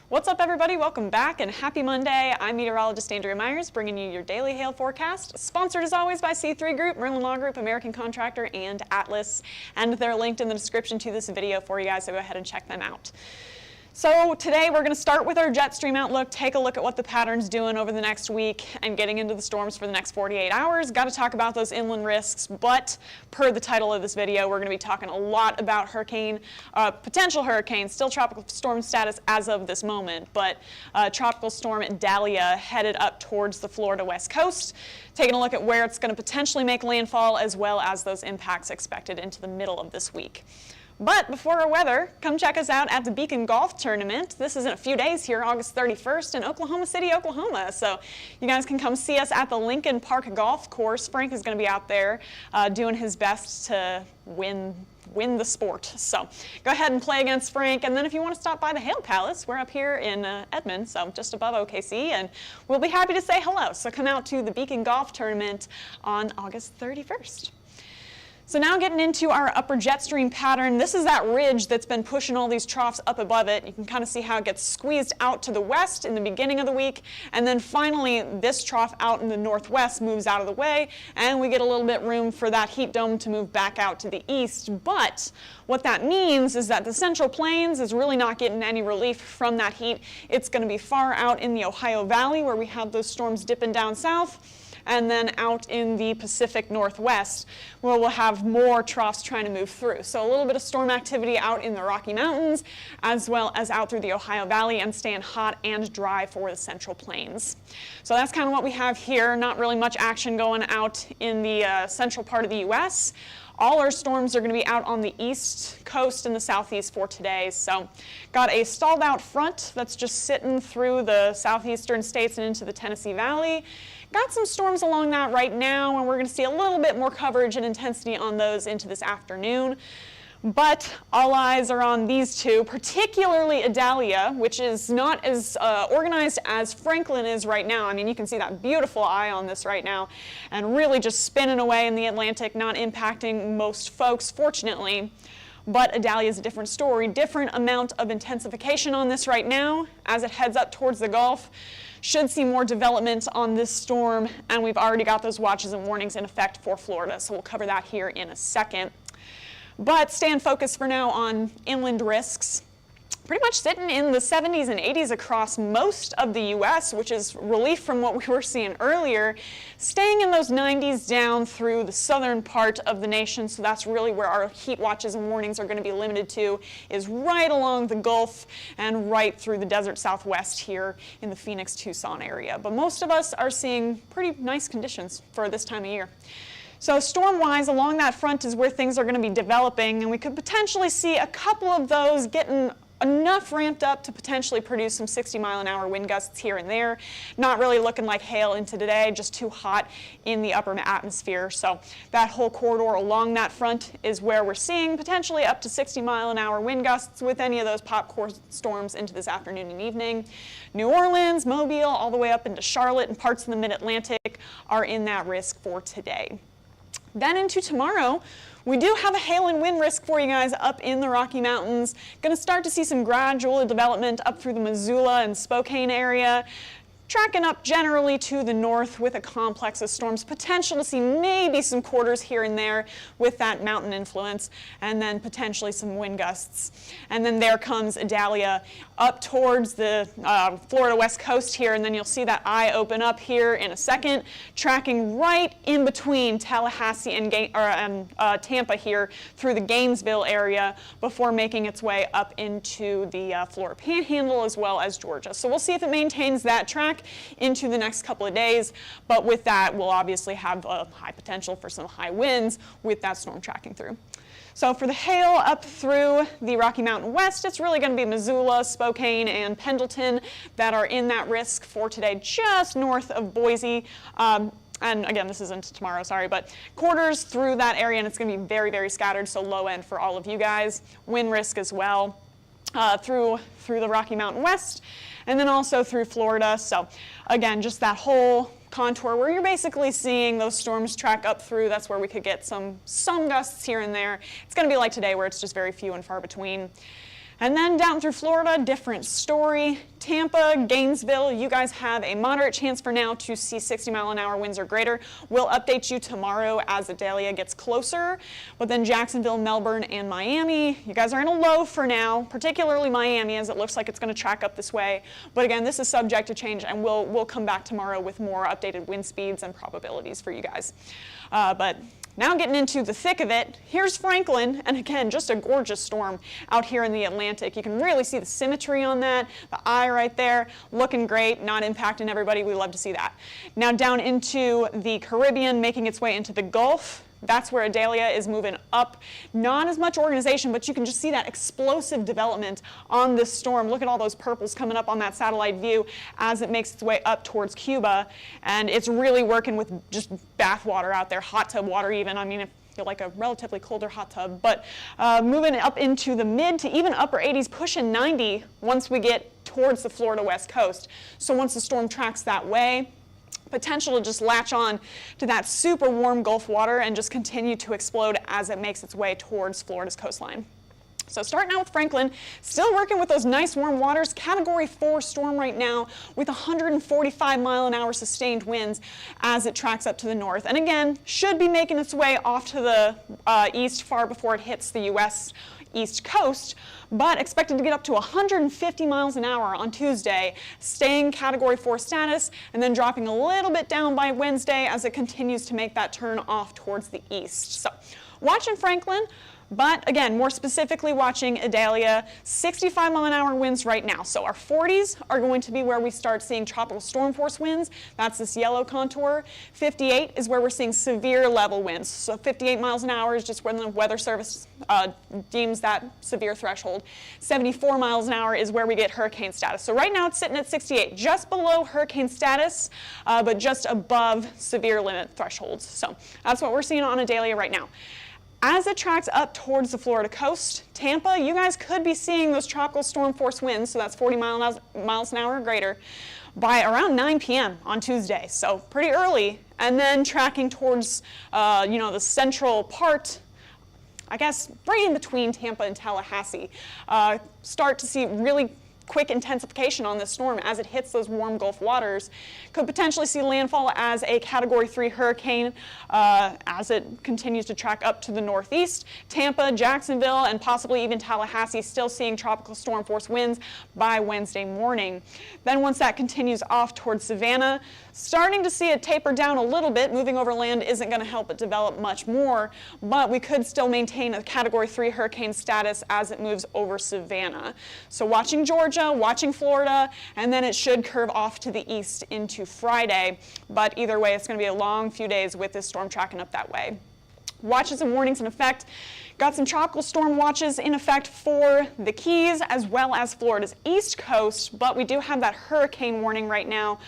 What's up, everybody? Welcome back and happy Monday. I'm meteorologist Andrea Myers, bringing you your daily hail forecast, sponsored as always by C3 Group, Merlin Law Group, American Contractor, and Atlas. And they're linked in the description to this video for you guys, so go ahead and check them out. So today we're going to start with our jet stream outlook, take a look at what the pattern's doing over the next week and getting into the storms for the next 48 hours. Got to talk about those inland risks, but per the title of this video, we're going to be talking a lot about potential hurricanes, still tropical storm status as of this moment, but tropical storm Idalia headed up towards the Florida west coast, taking a look at where it's going to potentially make landfall as well as those impacts expected into the middle of this week. But before our weather, come check us out at the Beacon Golf Tournament. This is in a few days here, August 31st in Oklahoma City, Oklahoma. So you guys can come see us at the Lincoln Park Golf Course. Frank is going to be out there doing his best to win the sport. So go ahead and play against Frank. And then if you want to stop by the Hail Palace, we're up here in Edmond, so just above OKC, and we'll be happy to say hello. So come out to the Beacon Golf Tournament on August 31st. So now getting into our upper jet stream pattern, this is that ridge that's been pushing all these troughs up above it. You can kind of see how it gets squeezed out to the west in the beginning of the week, and then finally this trough out in the northwest moves out of the way, and we get a little bit room for that heat dome to move back out to the east. But what that means is that the Central Plains is really not getting any relief from that heat. It's going to be far out in the Ohio Valley where we have those storms dipping down south, and then out in the Pacific Northwest, where we'll have more troughs trying to move through. So a little bit of storm activity out in the Rocky Mountains, as well as out through the Ohio Valley, and staying hot and dry for the Central Plains. So that's kind of what we have here. Not really much action going out in the central part of the U.S. All our storms are going to be out on the east coast and the southeast for today. So got a stalled out front that's just sitting through the southeastern states and into the Tennessee Valley. Got some storms along that right now, and we're going to see a little bit more coverage and intensity on those into this afternoon. But all eyes are on these two, particularly Idalia, which is not as organized as Franklin is right now. I mean, you can see that beautiful eye on this right now, and really just spinning away in the Atlantic, not impacting most folks, fortunately. But Idalia is a different story, different amount of intensification on this right now as it heads up towards the Gulf. Should see more development on this storm, and we've already got those watches and warnings in effect for Florida, so we'll cover that here in a second. But staying focused for now on inland risks. Pretty much sitting in the 70s and 80s across most of the U.S., which is relief from what we were seeing earlier, staying in those 90s down through the southern part of the nation. So that's really where our heat watches and warnings are going to be limited to, is right along the Gulf and right through the desert southwest here in the Phoenix, Tucson area. But most of us are seeing pretty nice conditions for this time of year. So storm-wise, along that front is where things are going to be developing, and we could potentially see a couple of those getting enough ramped up to potentially produce some 60-mile-an-hour wind gusts here and there. Not really looking like hail into today, just too hot in the upper atmosphere. So that whole corridor along that front is where we're seeing potentially up to 60-mile-an-hour wind gusts with any of those popcorn storms into this afternoon and evening. New Orleans, Mobile, all the way up into Charlotte and parts of the mid-Atlantic are in that risk for today. Then into tomorrow, we do have a hail and wind risk for you guys up in the Rocky Mountains. Going to start to see some gradual development up through the Missoula and Spokane area. Tracking up generally to the north with a complex of storms, potential to see maybe some quarters here and there with that mountain influence, and then potentially some wind gusts. And then there comes Idalia up towards the Florida west coast here, and then you'll see that eye open up here in a second, tracking right in between Tallahassee and Tampa here through the Gainesville area before making its way up into the Florida Panhandle as well as Georgia. So we'll see if it maintains that track into the next couple of days, but with that we'll obviously have a high potential for some high winds with that storm tracking through. So for the hail up through the Rocky Mountain West, it's really going to be Missoula, Spokane, and Pendleton that are in that risk for today, just north of Boise. And again, this isn't tomorrow, sorry, but quarters through that area, and it's going to be very, very scattered, so low end for all of you guys. Wind risk as well through the Rocky Mountain West, and then also through Florida. So again, just that whole contour where you're basically seeing those storms track up through. That's where we could get some gusts here and there. It's going to be like today where it's just very few and far between. And then down through Florida, different story. Tampa, Gainesville, you guys have a moderate chance for now to see 60-mile-an-hour winds or greater. We'll update you tomorrow as Idalia gets closer. But then Jacksonville, Melbourne, and Miami, you guys are in a low for now, particularly Miami, as it looks like it's going to track up this way. But again, this is subject to change, and we'll come back tomorrow with more updated wind speeds and probabilities for you guys. But now getting into the thick of it, here's Franklin, and again, just a gorgeous storm out here in the Atlantic. You can really see the symmetry on that, the eye right there, looking great, not impacting everybody. We love to see that. Now down into the Caribbean, making its way into the Gulf. That's where Idalia is moving up. Not as much organization, but you can just see that explosive development on this storm. Look at all those purples coming up on that satellite view as it makes its way up towards Cuba. And it's really working with just bath water out there, hot tub water even. I mean, if you like a relatively colder hot tub, but moving up into the mid to even upper 80s, pushing 90 once we get towards the Florida West Coast. So once the storm tracks that way, potential to just latch on to that super warm Gulf water and just continue to explode as it makes its way towards Florida's coastline. So starting out with Franklin, still working with those nice warm waters, Category 4 storm right now with 145-mile-an-hour sustained winds as it tracks up to the north. And again, should be making its way off to the east far before it hits the U.S. East Coast, but expected to get up to 150 miles an hour on Tuesday, staying Category 4 status, and then dropping a little bit down by Wednesday as it continues to make that turn off towards the east. So watching Franklin, but again, more specifically watching Idalia, 65-mile-an-hour winds right now. So our 40s are going to be where we start seeing tropical storm force winds. That's this yellow contour. 58 is where we're seeing severe level winds. So 58 miles an hour is just when the Weather Service deems that severe threshold. 74 miles an hour is where we get hurricane status. So right now it's sitting at 68, just below hurricane status, but just above severe limit thresholds. So that's what we're seeing on Idalia right now. As it tracks up towards the Florida coast, Tampa, you guys could be seeing those tropical storm force winds, so that's 40 miles an hour or greater, by around 9 p.m. on Tuesday, so pretty early. And then tracking towards, the central part, I guess right in between Tampa and Tallahassee, start to see really quick intensification on this storm as it hits those warm Gulf waters. Could potentially see landfall as a Category 3 hurricane as it continues to track up to the northeast. Tampa, Jacksonville, and possibly even Tallahassee still seeing tropical storm force winds by Wednesday morning. Then once that continues off towards Savannah, starting to see it taper down a little bit. Moving over land isn't going to help it develop much more, but we could still maintain a Category 3 hurricane status as it moves over Savannah. So watching Georgia, watching Florida, and then it should curve off to the east into Friday. But either way, it's going to be a long few days with this storm tracking up that way. Watches and warnings in effect. Got some tropical storm watches in effect for the Keys as well as Florida's east coast, but we do have that hurricane warning right now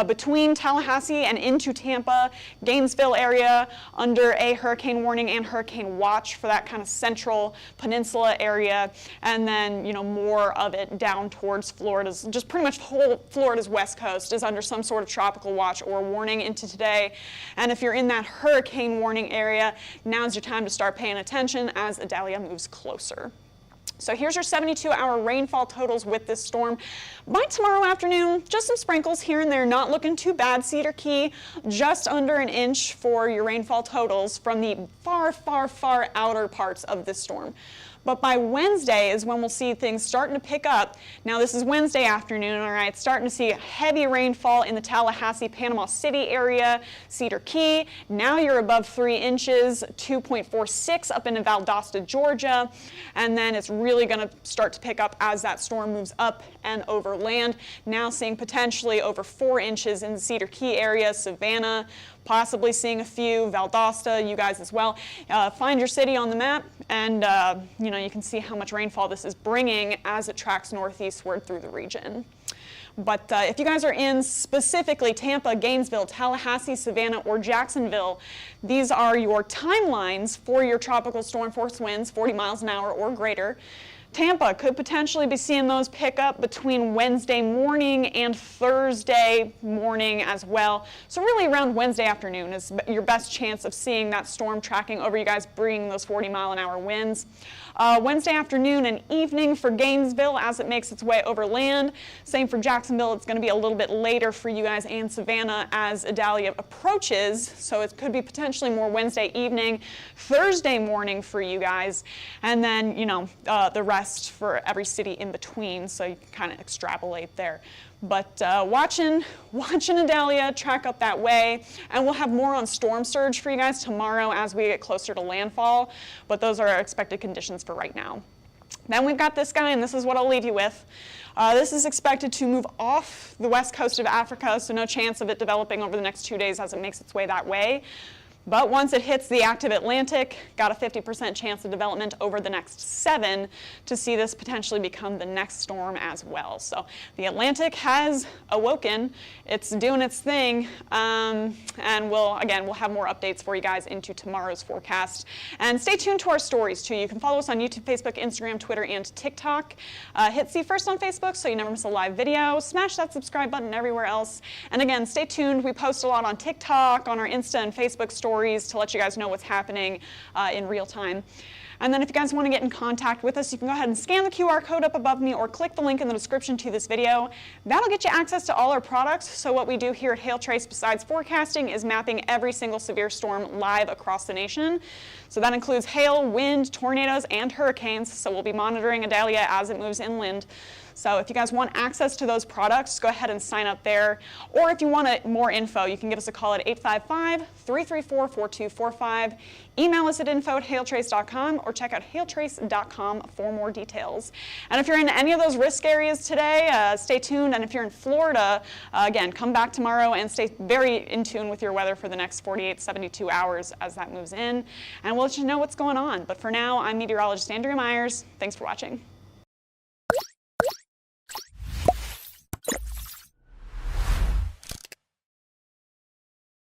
between Tallahassee and into Tampa, Gainesville area under a hurricane warning and hurricane watch for that kind of central peninsula area, and then more of it down towards Florida's, just pretty much whole Florida's west coast is under some sort of tropical watch or warning into today. And if you're in that hurricane warning area, now's your time to start paying attention as Idalia moves closer. So here's your 72-hour rainfall totals with this storm. By tomorrow afternoon, just some sprinkles here and there, not looking too bad. Cedar Key, just under an inch for your rainfall totals from the far, far, far outer parts of this storm. But by Wednesday is when we'll see things starting to pick up. Now this is Wednesday afternoon, all right, starting to see heavy rainfall in the Tallahassee, Panama City area, Cedar Key. Now you're above 3 inches, 2.46 up into Valdosta, Georgia. And then it's really gonna start to pick up as that storm moves up and over land. Now seeing potentially over 4 inches in the Cedar Key area, Savannah, possibly seeing a few. Valdosta, you guys as well. Find your city on the map, and you can see how much rainfall this is bringing as it tracks northeastward through the region. But if you guys are in specifically Tampa, Gainesville, Tallahassee, Savannah, or Jacksonville, these are your timelines for your tropical storm force winds, 40 miles an hour or greater. Tampa could potentially be seeing those pick up between Wednesday morning and Thursday morning as well. So really around Wednesday afternoon is your best chance of seeing that storm tracking over you guys, bringing those 40-mile-an-hour winds. Wednesday afternoon and evening for Gainesville as it makes its way over land. Same for Jacksonville. It's going to be a little bit later for you guys and Savannah as Idalia approaches. So it could be potentially more Wednesday evening, Thursday morning for you guys. And then, the rest for every city in between. So you can kind of extrapolate there. But watching Idalia track up that way, and we'll have more on storm surge for you guys tomorrow as we get closer to landfall, but those are our expected conditions for right now. Then we've got this guy, and this is what I'll leave you with. This is expected to move off the west coast of Africa, so no chance of it developing over the next 2 days as it makes its way that way. But once it hits the active Atlantic, got a 50% chance of development over the next 7 to see this potentially become the next storm as well. So the Atlantic has awoken. It's doing its thing. And we'll have more updates for you guys into tomorrow's forecast. And stay tuned to our stories too. You can follow us on YouTube, Facebook, Instagram, Twitter, and TikTok. Hit See First on Facebook so you never miss a live video. Smash that subscribe button everywhere else. And again, stay tuned. We post a lot on TikTok, on our Insta and Facebook stories to let you guys know what's happening in real time. And then if you guys want to get in contact with us, you can go ahead and scan the QR code up above me or click the link in the description to this video. That'll get you access to all our products. So what we do here at Hail Trace, besides forecasting, is mapping every single severe storm live across the nation. So that includes hail, wind, tornadoes, and hurricanes. So we'll be monitoring Idalia as it moves inland. So if you guys want access to those products, go ahead and sign up there. Or if you want more info, you can give us a call at 855-334-4245. Email us at info@hailtrace.com or check out hailtrace.com for more details. And if you're in any of those risk areas today, stay tuned. And if you're in Florida, again, come back tomorrow and stay very in tune with your weather for the next 48, 72 hours as that moves in. And we'll let you know what's going on. But for now, I'm meteorologist Andrea Myers. Thanks for watching.